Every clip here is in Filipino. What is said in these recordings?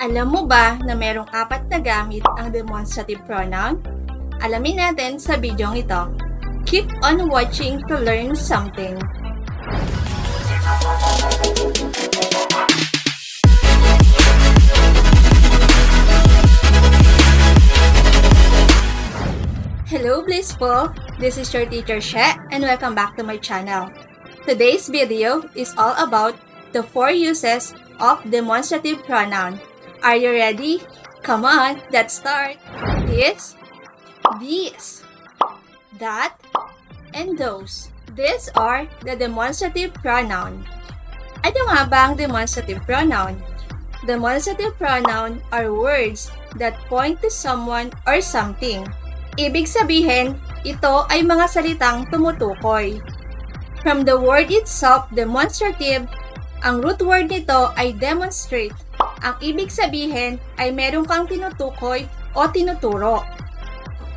Alam mo ba na merong 4 na gamit ang demonstrative pronoun? Alamin natin sa bidyong ito. Keep on watching to learn something. Hello Blissful! This is your teacher Sheshe and welcome back to my channel. Today's video is all about the 4 uses of demonstrative pronoun. Are you ready? Come on, let's start! This, these, that, and those. These are the demonstrative pronoun. Ano nga ba ang demonstrative pronoun? Demonstrative pronoun are words that point to someone or something. Ibig sabihin, ito ay mga salitang tumutukoy. From the word itself, demonstrative, ang root word nito ay demonstrate. Ang ibig sabihin ay meron kang tinutukoy o tinuturo.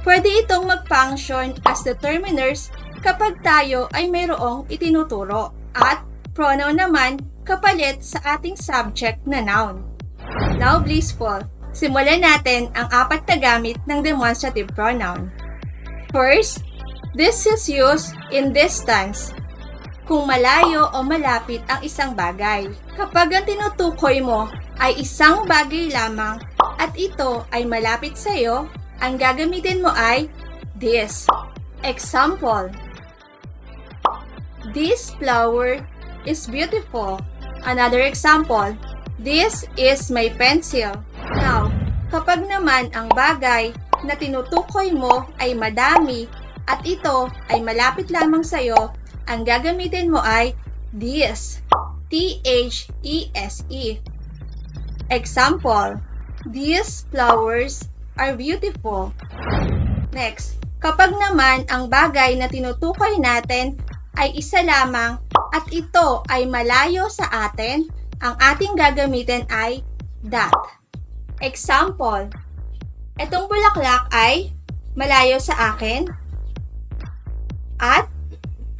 Pwede itong mag-function as determiners kapag tayo ay mayroong itinuturo at pronoun naman kapalit sa ating subject na noun. Now, Blissful, simulan natin ang 4 na gamit ng demonstrative pronoun. First, this is used in distance. Kung malayo o malapit ang isang bagay. Kapag ang tinutukoy mo ay isang bagay lamang at ito ay malapit sa iyo, ang gagamitin mo ay this. Example, this flower is beautiful. Another example, this is my pencil. Now, kapag naman ang bagay na tinutukoy mo ay madami at ito ay malapit lamang sa iyo, ang gagamitin mo ay these. T-H-E-S-E. Example, these flowers are beautiful. Next, kapag naman ang bagay na tinutukoy natin ay isa lamang at ito ay malayo sa atin, ang ating gagamitin ay that. Example, itong bulaklak ay malayo sa akin at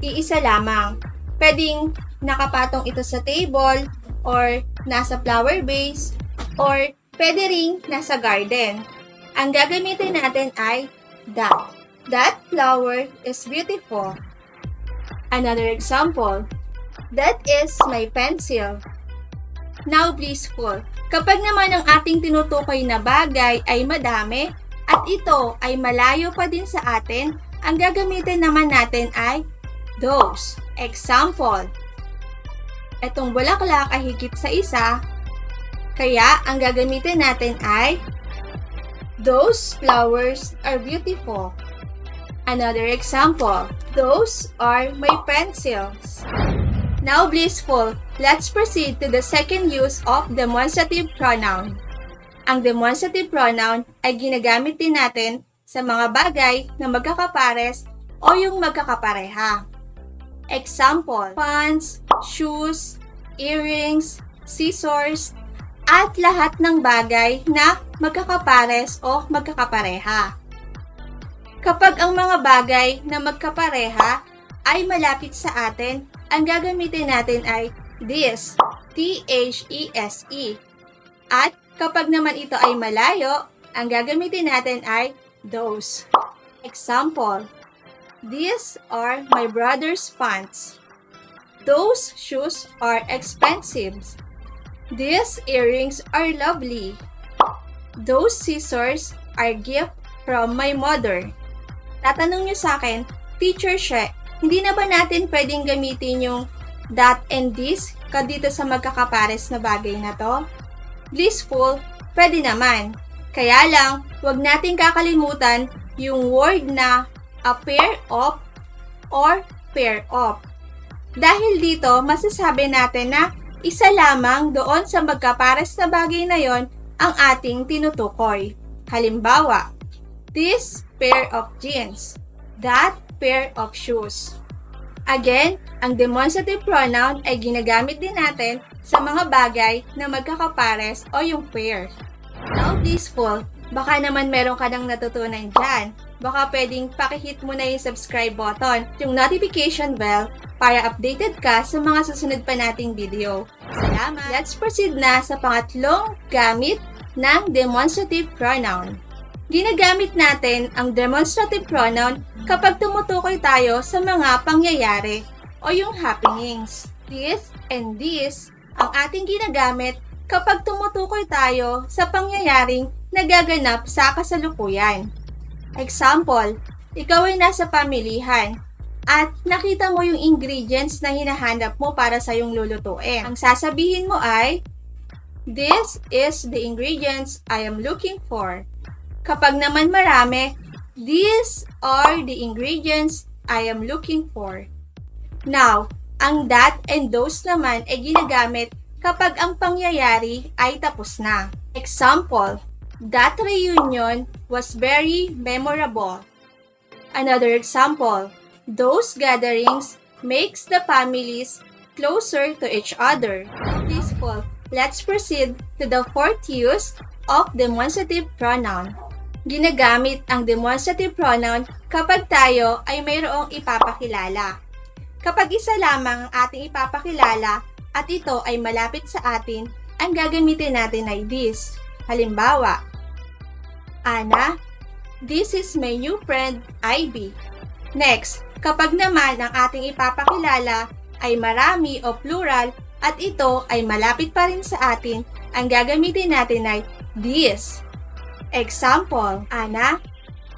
iisa lamang. Pwedeng nakapatong ito sa table or nasa flower vase or pwede ring nasa garden. Ang gagamitin natin ay that. That flower is beautiful. Another example, that is my pencil. Now, Blissful, kapag naman ang ating tinutukoy na bagay ay madami at ito ay malayo pa din sa atin, ang gagamitin naman natin ay those. Example, itong bulaklak ay higit sa isa, kaya ang gagamitin natin ay those flowers are beautiful. Another example, those are my pencils. Now, Blissful, let's proceed to the second use of demonstrative pronoun. Ang demonstrative pronoun ay ginagamit din natin sa mga bagay na magkakapares o yung magkakapareha. Example, pants, shoes, earrings, scissors, at lahat ng bagay na magkakapares o magkakapareha. Kapag ang mga bagay na magkapareha ay malapit sa atin, ang gagamitin natin ay this, T-H-E-S-E. At kapag naman ito ay malayo, ang gagamitin natin ay those. Example, these are my brother's pants. Those shoes are expensive. These earrings are lovely. Those scissors are gift from my mother. Tatanong nyo sa akin, Teacher Sheshe, hindi na ba natin pwedeng gamitin yung that and this dito sa magkakapares na bagay na to? Blissful, pwede naman. Kaya lang, huwag natin kakalimutan yung word na a pair of or pair of. Dahil dito, masasabi natin na isa lamang doon sa magkapares na bagay na yon ang ating tinutukoy. Halimbawa, this pair of jeans, that pair of shoes. Again, ang demonstrative pronoun ay ginagamit din natin sa mga bagay na magkakapares o yung pair. Now, Blissful, baka naman meron ka nang natutunan dyan. Baka pwedeng pakihit mo na yung subscribe button, yung notification bell, para updated ka sa mga susunod pa nating video. Salamat! Let's proceed na sa pangatlong gamit ng demonstrative pronoun. Ginagamit natin ang demonstrative pronoun kapag tumutukoy tayo sa mga pangyayari o yung happenings. This and this ang ating ginagamit kapag tumutukoy tayo sa pangyayaring nagaganap sa kasalukuyan. Example, ikaw ay nasa pamilihan at nakita mo yung ingredients na hinahanap mo para sa iyong lulutuin. Ang sasabihin mo ay, "This is the ingredients I am looking for." Kapag naman marami, "These are the ingredients I am looking for." Now, ang that and those naman ay ginagamit kapag ang pangyayari ay tapos na. Example, that reunion was very memorable. Another example, those gatherings makes the families closer to each other. Peaceful. Let's proceed to the fourth use of demonstrative pronoun. Ginagamit ang demonstrative pronoun kapag tayo ay mayroong ipapakilala. Kapag isa lamang ang ating ipapakilala at ito ay malapit sa atin, ang gagamitin natin ay this. Halimbawa, Ana, this is my new friend, Ivy. Next, kapag naman ang ating ipapakilala ay marami o plural at ito ay malapit pa rin sa atin, ang gagamitin natin ay these. Example, Ana,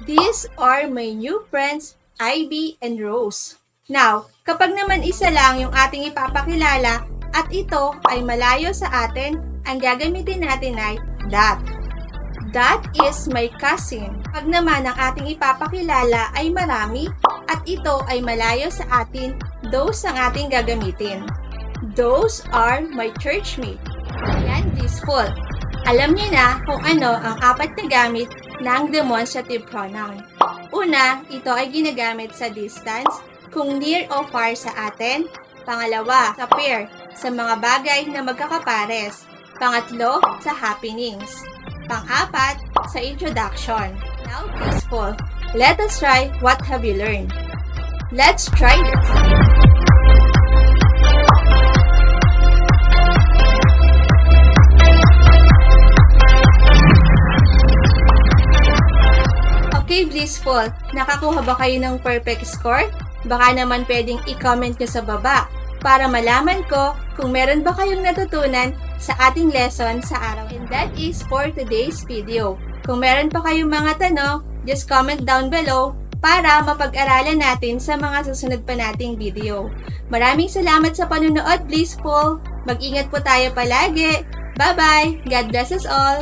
these are my new friends, Ivy and Rose. Now, kapag naman isa lang yung ating ipapakilala at ito ay malayo sa atin, ang gagamitin natin ay that. That is my cousin. Pag naman ang ating ipapakilala ay marami at ito ay malayo sa atin, those ang ating gagamitin. Those are my churchmate. Ayan, blissful. Alam niyo na kung ano ang apat na gamit ng demonstrative pronoun. Una, ito ay ginagamit sa distance, kung near o far sa atin. Pangalawa, sa pair, sa mga bagay na magkakapares. Pangatlo, sa happenings. Pang-apat, sa introduction. Now, blissful. Let us try what have you learned. Let's try this. Okay, blissful. Nakakuha ba kayo ng perfect score? Baka naman pwedeng i-comment nyo sa baba para malaman ko kung meron ba kayong natutunan sa ating lesson sa araw. And that is for today's video. Kung meron pa kayong mga tanong, just comment down below para mapag-aralan natin sa mga susunod pa nating video. Maraming salamat sa panunood, blissful. Mag-ingat po tayo palagi. Bye-bye. God bless us all.